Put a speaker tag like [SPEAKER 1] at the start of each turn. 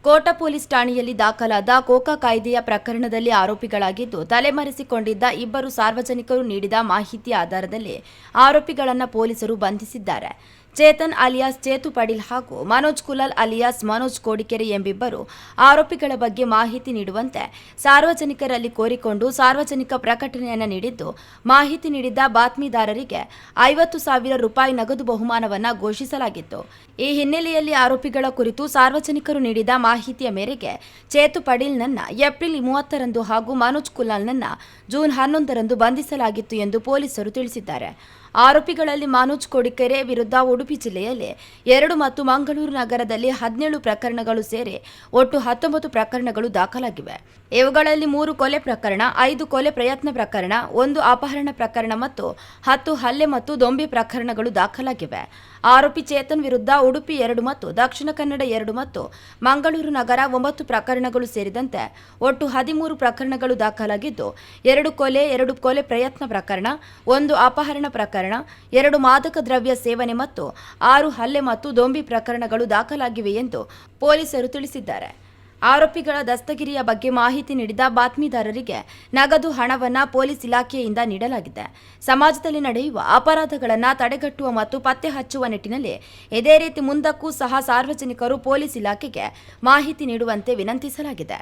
[SPEAKER 1] ಕೋಟ police ಠಾಣೆಯಲ್ಲಿ ದಾಖಲಾದ Coca ಕಾಯ್ದೆಯ ಪ್ರಕರಣದಲ್ಲಿ ಆರೋಪಿಗಳಾಗಿದ್ದು ತಲೆಮರೆಸಿಕೊಂಡಿದ್ದ ಇಬ್ಬರು ಸಾರ್ವಜನಿಕರು ನೀಡಿದ ಮಾಹಿತಿ ಆಧಾರದಲ್ಲಿ ಆರೋಪಿಗಳನ್ನು ಪೊಲೀಸರು ಬಂಧಿಸಿದ್ದಾರೆ. ಚೇತನ್ ಅಲಿಯಾಸ್ ಚೇತು ಪಡೀಲ್ ಹಾಗೂ ಮನೋಜ್ ಕುಲಾಲ್ ಅಲಿಯಾಸ್ ಮನೋಜ್ ಕೋಡಿಕೆರೆ ಎಂಬಿಬ್ಬರು ಆರೋಪಿಗಳ ಬಗ್ಗೆ ಮಾಹಿತಿ ನೀಡುವಂತೆ ಸಾರ್ವಜನಿಕರಲ್ಲಿ ಕೋರಿಕೊಂಡು ಸಾರ್ವಜನಿಕ ಪ್ರಕಟಣೆಯನ್ನು ನೀಡಿದ್ದು, ಮಾಹಿತಿ ನೀಡಿದ್ದ ಬಾತ್ಮೀದಾರರಿಗೆ 50,000 ರೂಪಾಯಿ ನಗದು ಬಹುಮಾನವನ್ನು ಘೋಷಿಸಲಾಗಿತ್ತು. ಈ ಹಿನ್ನೆಲೆಯಲ್ಲಿ ಆರೋಪಿಗಳ ಕುರಿತು ಸಾರ್ವಜನಿಕರು ನೀಡಿದ ಮಾಹಿತಿಯ ಮೇರೆಗೆ ಚೇತು ಪಡೀಲ್ನನ್ನ ಏಪ್ರಿಲ್ 30ರಂದು ಹಾಗೂ ಮನೋಜ್ ಕುಲಾಲ್ನನ್ನ ಜೂನ್ 11ರಂದು ಬಂಧಿಸಲಾಗಿತ್ತು ಎಂದು ಪೊಲೀಸರು ತಿಳಿಸಿದ್ದಾರೆ. ಆರೋಪಿಗಳಲ್ಲಿ ಮನೋಜ್ ಕೋಡಿಕೆರೆ ವಿರುದ್ಧ ಉಡುಪಿ ಜಿಲ್ಲೆಯಲ್ಲಿ 2 ಮತ್ತು ಮಂಗಳೂರು ನಗರದಲ್ಲಿ 17 ಪ್ರಕರಣಗಳು ಸೇರಿ ಒಟ್ಟು 19 ಪ್ರಕರಣಗಳು ದಾಖಲಾಗಿವೆ. ಇವುಗಳಲ್ಲಿ 3 ಕೊಲೆ ಪ್ರಕರಣ, 5 ಕೊಲೆ ಪ್ರಯತ್ನ ಪ್ರಕರಣ, 1 ಅಪಹರಣ ಪ್ರಕರಣ ಮತ್ತು 10 ಹಲ್ಲೆ ಮತ್ತು ದೊಂಬಿ ಪ್ರಕರಣಗಳು ದಾಖಲಾಗಿವೆ. ಆರೋಪಿ ಚೇತನ್ ವಿರುದ್ಧ ಉಡುಪಿ 2 ಮತ್ತು ದಕ್ಷಿಣ ಕನ್ನಡ 2 ಮತ್ತು ಮಂಗಳೂರು ನಗರ 9 ಪ್ರಕರಣಗಳು ಸೇರಿದಂತೆ ಒಟ್ಟು 13 ಪ್ರಕರಣಗಳು ದಾಖಲಾಗಿದ್ದು, 2 ಕೊಲೆ, 2 ಕೊಲೆ ಪ್ರಯತ್ನ ಪ್ರಕರಣ, 1 ಅಪಹರಣ ಪ್ರಕರಣ, 2 ಮಾದಕ ದ್ರವ್ಯ ಸೇವನೆ ಮತ್ತು 6 ಹಲ್ಲೆ ಮತ್ತು ದೊಂಬಿ ಪ್ರಕರಣಗಳು ದಾಖಲಾಗಿವೆ ಎಂದು ಪೊಲೀಸರು ತಿಳಿಸಿದ್ದಾರೆ. ಆರೋಪಿಗಳ ದಸ್ತಗಿರಿಯ ಬಗ್ಗೆ ಮಾಹಿತಿ ನೀಡಿದ ಬಾತ್ಮೀದಾರರಿಗೆ ನಗದು ಹಣವನ್ನು ಪೊಲೀಸ್ ಇಲಾಖೆಯಿಂದ ನೀಡಲಾಗಿದೆ. ಸಮಾಜದಲ್ಲಿ ನಡೆಯುವ ಅಪರಾಧಗಳನ್ನು ತಡೆಗಟ್ಟುವ ಮತ್ತು ಪತ್ತೆ ಹಚ್ಚುವ ನಿಟ್ಟಿನಲ್ಲಿ ಇದೇ ರೀತಿ ಮುಂದಕ್ಕೂ ಸಹ ಸಾರ್ವಜನಿಕರು ಪೊಲೀಸ್ ಇಲಾಖೆಗೆ ಮಾಹಿತಿ ನೀಡುವಂತೆ ವಿನಂತಿಸಲಾಗಿದೆ.